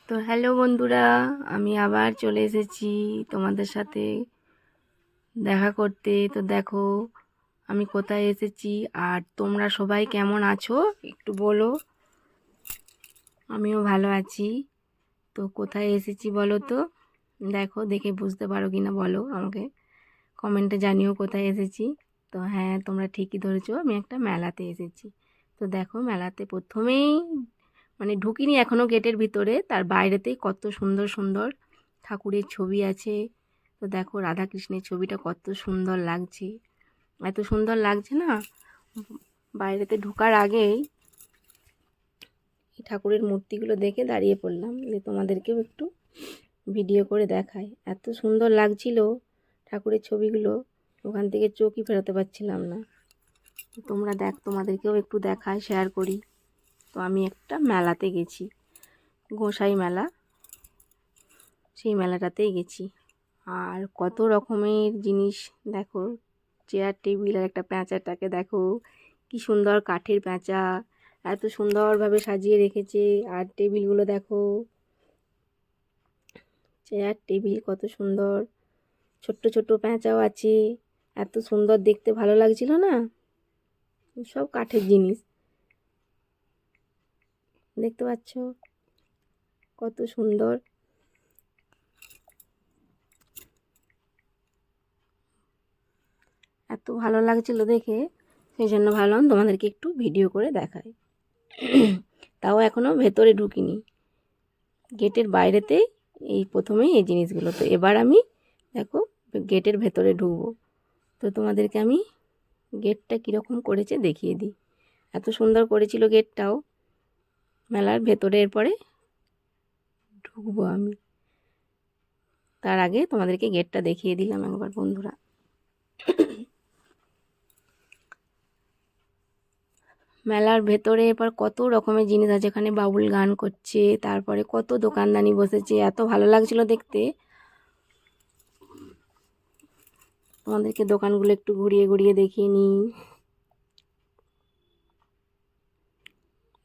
তো হ্যালো বন্ধুরা, আমি আবার চলে এসেছি তোমাদের সাথে দেখা করতে। তো দেখো আমি কোথায় এসেছি আর তোমরা সবাই কেমন আছো একটু বলো। আমিও ভালো আছি। তো কোথায় এসেছি বলো তো, দেখো দেখে বুঝতে পারো কি না বলো আমাকে, কমেন্টে জানিও কোথায় এসেছি। তো হ্যাঁ, তোমরা ঠিকই ধরেছো, আমি একটা মেলাতে এসেছি। তো দেখো মেলাতে প্রথমেই ঢুকিনি এখনও গেটের ভিতরে, তার বাইরেতেই কত সুন্দর সুন্দর ঠাকুরের ছবি আছে। তো দেখো রাধাকৃষ্ণের ছবিটা কত সুন্দর লাগছে, এত সুন্দর লাগছে না। বাইরেতে ঢোকার আগেই এই ঠাকুরের মূর্তিগুলো দেখে দাঁড়িয়ে পড়লাম যে তোমাদেরকেও একটু ভিডিও করে দেখাই। এত সুন্দর লাগছিল ঠাকুরের ছবিগুলো, ওখান থেকে চোখই ফেরাতে পারছিলাম না। তোমরা তোমাদেরকেও একটু দেখাই, শেয়ার করি। তো আমি একটা মেলাতে গেছি, গোসাই মেলা, সেই মেলাটাতেই গেছি। আর কত রকমের জিনিস দেখো, চেয়ার টেবিল, আর একটা প্যাঁচাটাকে দেখো কি সুন্দর কাঠের প্যাঁচা, এত সুন্দরভাবে সাজিয়ে রেখেছে। আর টেবিলগুলো দেখো, চেয়ার টেবিল কত সুন্দর, ছোট্ট ছোট্ট প্যাঁচাও আছে, এত সুন্দর দেখতে, ভালো লাগছিল না। সব কাঠের জিনিস দেখতে পাচ্ছ কত সুন্দর। এত ভালো লাগছিল দেখে, সেই জন্য ভাবলাম তোমাদেরকে একটু ভিডিও করে দেখাই। তাও এখনও ভেতরে ঢুকিনি, গেটের বাইরেতে এই প্রথমেই এই জিনিসগুলো। তো এবার আমি দেখো গেটের ভেতরে ঢুকবো। তো তোমাদেরকে আমি গেটটা কীরকম করেছে দেখিয়ে দিই। এত সুন্দর করেছিল গেটটাও মেলার ভেতরে। এরপরে ঢুকবো আমি, তার আগে তোমাদেরকে গেটটা দেখিয়ে দিলাম একবার বন্ধুরা। মেলার ভেতরে এবার কত রকমের জিনিস আছে, এখানে বাউল গান করছে, তারপরে কত দোকানদানি বসেছে, এত ভালো লাগছিল দেখতে। তোমাদেরকে দোকানগুলো একটু ঘুরিয়ে ঘুরিয়ে দেখিয়ে নিই।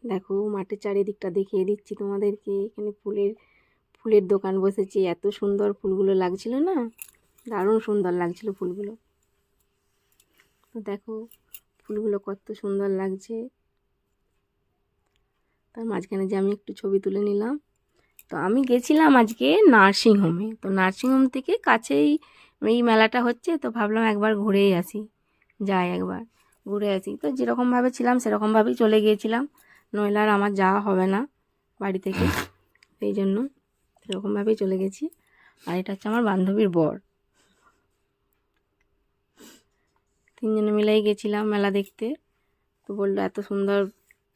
দেখো মাঠের চারিদিকটা দেখিয়ে দিচ্ছি তোমাদেরকে। এখানে ফুলের দোকান বসেছে, এত সুন্দর ফুলগুলো লাগছিল না, দারুণ সুন্দর লাগছিল ফুলগুলো। তো দেখো ফুলগুলো কত সুন্দর লাগছে। তার মাঝখানে যে আমি একটু ছবি তুলে নিলাম। তো আমি গেছিলাম আজকে নার্সিংহোমে। তো নার্সিংহোম থেকে কাছেই এই মেলাটা হচ্ছে, তো ভাবলাম একবার ঘুরেই আসি, যাই একবার ঘুরে আসি। তো যেরকমভাবে ছিলাম সেরকমভাবেই চলে গিয়েছিলাম, নইলে আর আমার যাওয়া হবে না বাড়ি থেকে, সেই জন্য সেরকমভাবেই চলে গেছি। আর এটা হচ্ছে আমার বান্ধবীর বর, তিনজনে মিলেই গেছিলাম মেলা দেখতে। তো বললো এত সুন্দর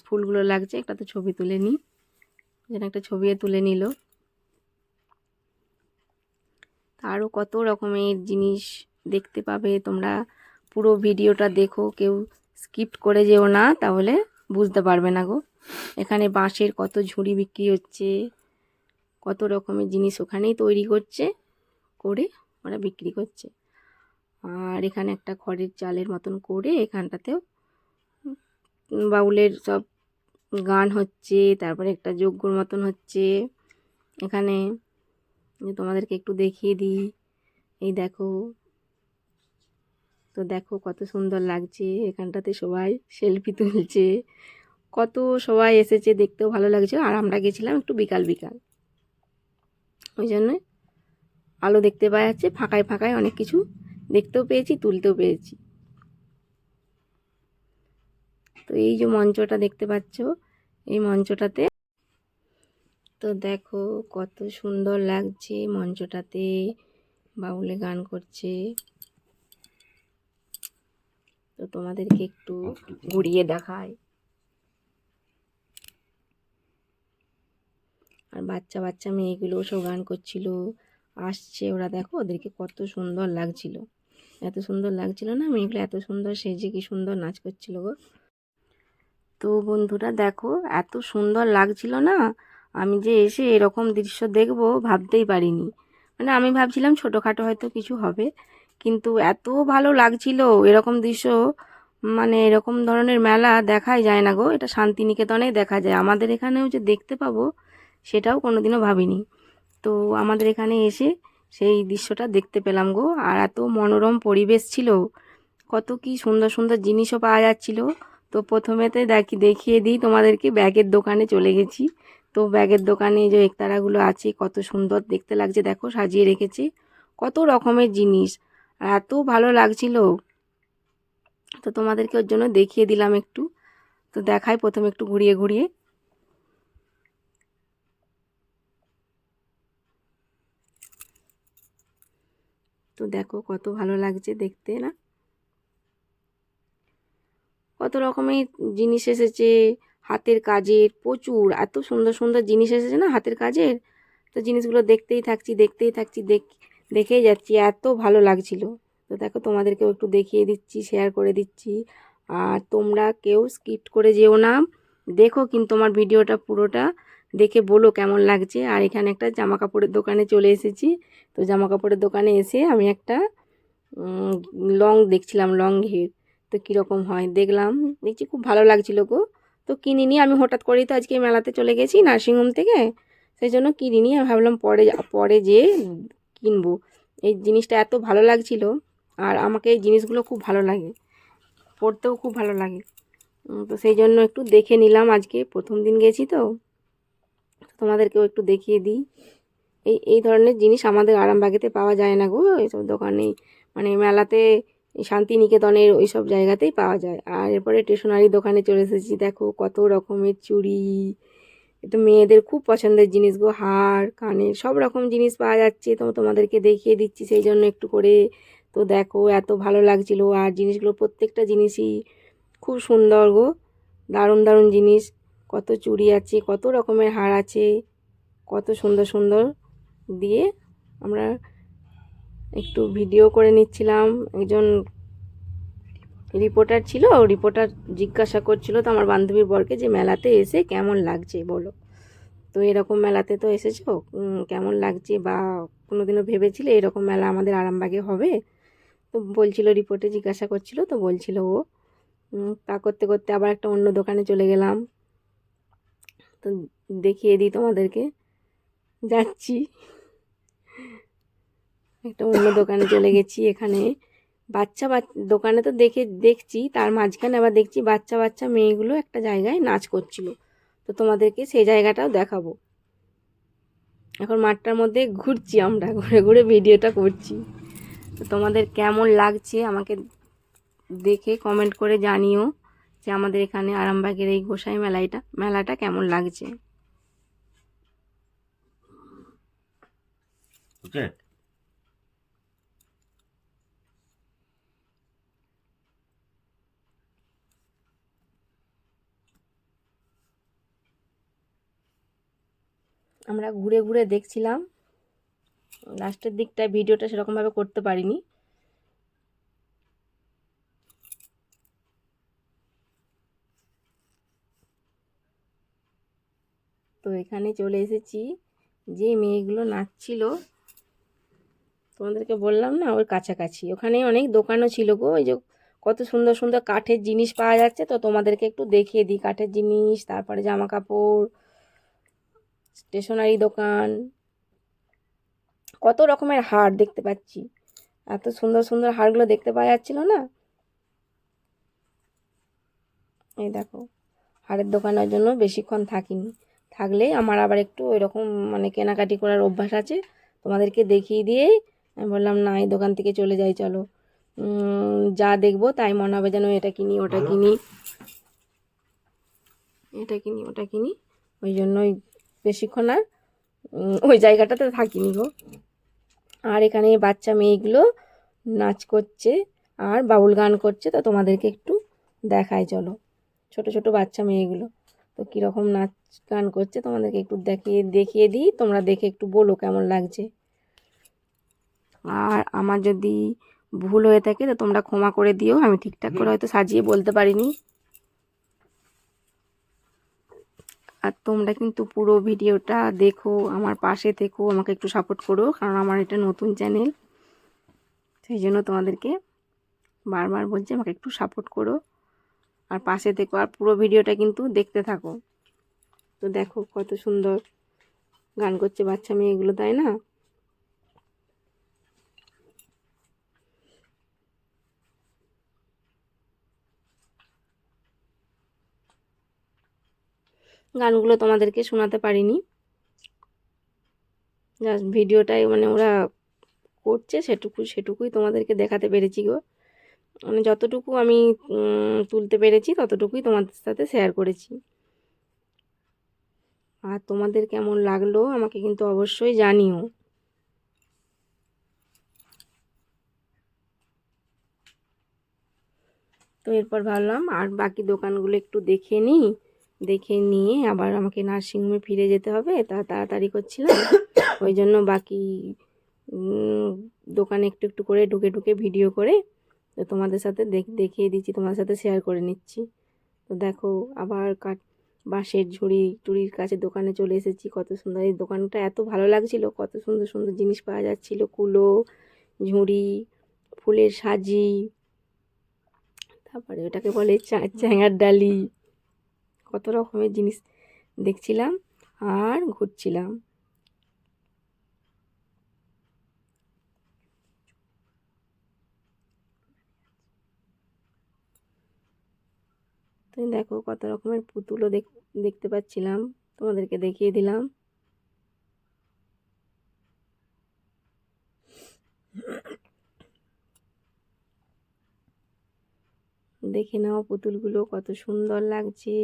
ফুলগুলো লাগছে, একটা তো ছবি তুলে নিই, যেন একটা ছবিও তুলে নিল। আরও কত রকমের জিনিস দেখতে পাবে তোমরা, পুরো ভিডিওটা দেখো, কেউ স্কিপ করে যেও না, তাহলে বুঝতে পারবে না গো। এখানে বাঁশের কত ঝুড়ি বিক্রি হচ্ছে, কত রকমের জিনিস ওখানেই তৈরি করছে, করে ওরা বিক্রি করছে। আর এখানে একটা খড়ের চালের মতন করে এখানটাতেও বাউলের সব গান হচ্ছে, তারপরে একটা যজ্ঞর মতন হচ্ছে এখানে। তোমাদেরকে একটু দেখিয়ে দিই, এই দেখো। তো দেখো কত সুন্দর লাগছে, এখানটাতে সবাই সেলফি তুলছে, কত সবাই এসেছে, দেখতেও ভালো লাগছে। আর আমরা গেছিলাম একটু বিকাল বিকাল, ওই জন্য আলো দেখতে পাওয়া যাচ্ছে, ফাঁকায় ফাঁকায় অনেক কিছু দেখতেও পেয়েছি, তুলতেও পেয়েছি। তো এই যে মঞ্চটা দেখতে পাচ্ছ, এই মঞ্চটাতে তো দেখো কত সুন্দর লাগছে, মঞ্চটাতে বাউলে গান করছে। তো তোমাদেরকে একটু ঘুরিয়ে দেখায়। আর বাচ্চা বাচ্চা মেয়েগুলো সব গান করছিল, আসছে ওরা, দেখো ওদেরকে কত সুন্দর লাগছিল, এত সুন্দর লাগছিল না মেয়েগুলো, এত সুন্দর সেজে কি সুন্দর নাচ করছিল গো। তো বন্ধুরা দেখো এত সুন্দর লাগছিল না, আমি যে এসে এরকম দৃশ্য দেখবো ভাবতেই পারিনি। আমি ভাবছিলাম ছোটোখাটো হয়তো কিছু হবে, কিন্তু এত ভালো লাগছিল এরকম দৃশ্য। এরকম ধরনের মেলা দেখাই যায় না গো, এটা শান্তিনিকেতনেই দেখা যায়, আমাদের এখানেও যে দেখতে পাবো সেটাও কোনোদিনও ভাবিনি। তো আমাদের এখানে এসে সেই দৃশ্যটা দেখতে পেলাম গো। আর এত মনোরম পরিবেশ ছিল, কত কি সুন্দর সুন্দর জিনিসও পাওয়া যাচ্ছিল। তো প্রথমেতে দেখিয়ে দিই তোমাদেরকে, ব্যাগের দোকানে চলে গেছি। তো ব্যাগের দোকানে যে একতারাগুলো আছে কত সুন্দর দেখতে লাগছে, দেখো সাজিয়ে রেখেছে কত রকমের জিনিস, আর এত ভালো লাগছিল। তো তোমাদেরকে ওর জন্য দেখিয়ে দিলাম একটু। তো দেখাই প্রথমে একটু ঘুরিয়ে ঘুরিয়ে। তো দেখো কত ভালো লাগছে দেখতে না, কত রকমের জিনিস এসেছে হাতের কাজের, প্রচুর এত সুন্দর সুন্দর জিনিস এসেছে না হাতের কাজের। তো জিনিসগুলো দেখতেই থাকছি দেখেই যাচ্ছি, এত ভালো লাগছিল। তো দেখো তোমাদেরকেও একটু দেখিয়ে দিচ্ছি, শেয়ার করে দিচ্ছি। আর তোমরা কেউ স্কিপ করে যেও না, দেখো কিন্তু আমার ভিডিওটা পুরোটা দেখে বলো কেমন লাগছে। আর এখানে একটা জামা কাপড়ের দোকানে চলে এসেছি। তো জামা কাপড়ের দোকানে এসে আমি একটা লং দেখছিলাম, লং হের। তো কীরকম হয় দেখলাম, দেখছি খুব ভালো লাগছিল গো। তো কিনিনি আমি, হঠাৎ করেই তো আজকে মেলাতে চলে গেছি নার্সিংহোম থেকে, সেই জন্য কিনিনি। আমি ভাবলাম পরে পরে যেয়ে কিনবো। এই জিনিসটা এত ভালো লাগছিল, আর আমাকে এই জিনিসগুলো খুব ভালো লাগে, পরতেও খুব ভালো লাগে। তো সেই জন্য একটু দেখে নিলাম, আজকে প্রথম দিন গেছি তো তোমাদেরকেও একটু দেখিয়ে দিই। এই ধরনের জিনিস আমাদের আরামবাগেতে পাওয়া যায় না গো, এইসব দোকানে মানে মেলাতে, শান্তিনিকেতনের ওই সব জায়গাতেই পাওয়া যায়। আর এরপরে স্টেশনারি দোকানে চলে এসেছি, দেখো কত রকমের চুড়ি, তো মেয়েদের খুব পছন্দের জিনিস গো, হার কানের সব রকম জিনিস পাওয়া যাচ্ছে। তো তোমাদেরকে দেখিয়ে দিচ্ছি সেই জন্য একটু করে। তো দেখো এত ভালো লাগছিল, আর জিনিসগুলো প্রত্যেকটা জিনিসই খুব সুন্দর গো, দারুণ দারুণ জিনিস। কত চুড়ি আছে, কত রকমের হার আছে, কত সুন্দর সুন্দর দিয়ে আমরা একটু ভিডিও করে নিচ্ছিলাম। একজন রিপোর্টার ছিল, রিপোর্টার জিজ্ঞাসা করছিল তো আমার বান্ধবীর বরকে যে মেলাতে এসে কেমন লাগছে বলো। তো এরকম মেলাতে তো এসেছো, কেমন লাগছে, বা কোনোদিনও ভেবেছিলে এরকম মেলা আমাদের আরামবাগে হবে? তো বলছিল, রিপোর্টে জিজ্ঞাসা করছিল, তো বলছিল ও। তা করতে করতে আবার একটা অন্য দোকানে চলে গেলাম। তো দেখিয়ে দিই তোমাদেরকে, যাচ্ছি একটা অন্য দোকানে চলে গেছি। এখানে দোকানে তো দেখছি, তার মাঝখানে আবার দেখছি বাচ্চা বাচ্চা মেয়েগুলো একটা জায়গায় নাচ করছিল। তো তোমাদেরকে সেই জায়গাটাও দেখাবো। এখন মাঠটার মধ্যে ঘুরছি, আমরা ঘুরে ঘুরে ভিডিওটা করছি। তো তোমাদের কেমন লাগছে আমাকে দেখে কমেন্ট করে জানিও, যে আমাদের এখানে আরামবাগের এই গোসাই মেলাটা কেমন লাগছে। ওকে, আমরা ঘুরে ঘুরে দেখছিলাম, লাস্টের দিকটায় ভিডিওটা সেরকমভাবে করতে পারিনি। তো এখানে চলে এসেছি, যে মেয়েগুলো নাচছিল তোমাদেরকে বললাম না, ওর কাছাকাছি ওখানে অনেক দোকানও ছিল গো। ওই যে কত সুন্দর সুন্দর কাঠের জিনিস পাওয়া যাচ্ছে, তো তোমাদেরকে একটু দেখিয়ে দিই কাঠের জিনিস, তারপরে জামা কাপড়, স্টেশনারি দোকান, কত রকমের হার দেখতে পাচ্ছি। এত সুন্দর সুন্দর হারগুলো দেখতে পাওয়া যাচ্ছিল না। এই দেখো, হারের দোকানের জন্য বেশিক্ষণ থাকিনি, থাকলে আমার আবার একটু ওইরকম মানে কেনাকাটি করার অভ্যাস আছে। তোমাদেরকে দেখিয়ে দিয়েই আমি বললাম না, এই দোকান থেকে চলে যাই চলো। যা দেখবো তাই মনে হবে যেন এটা কিনি ওটা কিনি, এটা কিনি ওটা কিনি। ওই জন্যই বেশিক্ষণ আর ওই জায়গাটাতে থাকিনি গো। আর এখানে বাচ্চা মেয়েগুলো নাচ করছে আর বাউল গান করছে, তো তোমাদেরকে একটু দেখাই চলো। ছোট ছোট বাচ্চা মেয়েগুলো তো কীরকম নাচ গান করছে তোমাদেরকে একটু দেখিয়ে দিই, তোমরা দেখে একটু বলো কেমন লাগছে। আর আমার যদি ভুল হয়ে থাকে তো তোমরা ক্ষমা করে দিও, আমি ঠিকঠাক করে হয়তো সাজিয়ে বলতে পারিনি। আর তোমরা কিন্তু পুরো ভিডিওটা দেখো, আমার পাশে থেকো, আমাকে একটু সাপোর্ট করো, কারণ আমার এটা নতুন চ্যানেল, সেই জন্য তোমাদেরকে বারবার বলছি আমাকে একটু সাপোর্ট করো আর পাশে থেকো, আর পুরো ভিডিওটা কিন্তু দেখতে থাকো। তো দেখো কত সুন্দর গান করছে বাচ্চা মেয়েগুলো, তাই না? গানগুলো তোমাদেরকে শোনাতে পারিনি, জাস্ট ভিডিওটাই মানে ওরা করছে সেটুকুই তোমাদেরকে দেখাতে পেরেছি গো। মানে যতটুকু আমি তুলতে পেরেছি ততটুকুই তোমাদের সাথে শেয়ার করেছি। আর তোমাদের কেমন লাগলো আমাকে কিন্তু অবশ্যই জানিও। তো এরপর ভাবলাম আর বাকি দোকানগুলো একটু দেখে নিই, দেখে নিয়ে আবার আমাকে নার্সিংহোমে ফিরে যেতে হবে, তাড়াতাড়ি করছিলাম। ওই জন্য বাকি দোকানে একটু একটু করে ঢুকে ঢুকে ভিডিও করে তো তোমাদের সাথে দেখিয়ে দিচ্ছি, তোমাদের সাথে শেয়ার করে নিচ্ছি। তো দেখো আবার বাঁশের ঝুড়ি টুড়ির কাছে দোকানে চলে এসেছি। কত সুন্দর এই দোকানটা, এত ভালো লাগছিল, কত সুন্দর সুন্দর জিনিস পাওয়া যাচ্ছিল, কুলো, ঝুড়ি, ফুলের সাজি, তারপরে ওটাকে বলে চ্যাঙার ডালি, কত রকমের জিনিস দেখছিলাম আর ঘুরছিলাম। তো দেখো কত রকমের পুতুলও দেখতে পাচ্ছিলাম, তোমাদেরকে দেখিয়ে দিলাম। দেখে নাও পুতুলগুলো কত সুন্দর লাগছে।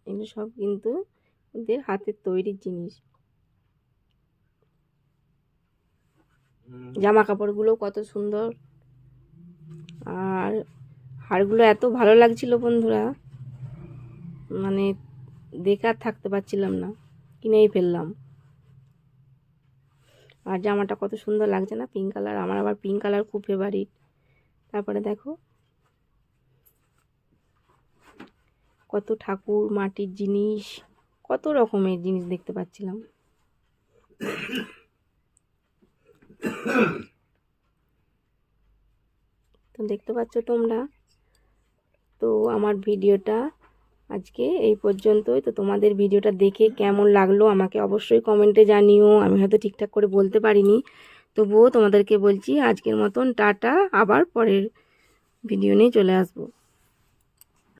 এগুলো সব কিন্তু ওদের হাতের তৈরি জিনিস। জামা কাপড়গুলো কত সুন্দর, আর হারগুলো এত ভালো লাগছিল বন্ধুরা, মানে দেখে আর থাকতে পারছিলাম না, কিনেই ফেললাম। আর জামাটা কত সুন্দর লাগছে না, পিঙ্ক কালার, আমার আবার পিঙ্ক কালার খুব ফেভারিট। তারপরে দেখো কত ঠাকুর, মাটির জিনিস, কত রকমের জিনিস দেখতে পাচ্ছিলাম। তো দেখতে পাচ্ছ তোমরা। তো আমার ভিডিওটা আজকে এই পর্যন্তই। তো তোমাদের ভিডিওটা দেখে কেমন লাগলো আমাকে অবশ্যই কমেন্টে জানিও। আমি হয়তো ঠিকঠাক করে বলতে পারিনি, তবুও তোমাদেরকে বলছি আজকের মতন টাটা, আবার পরের ভিডিও নিয়ে চলে আসবো।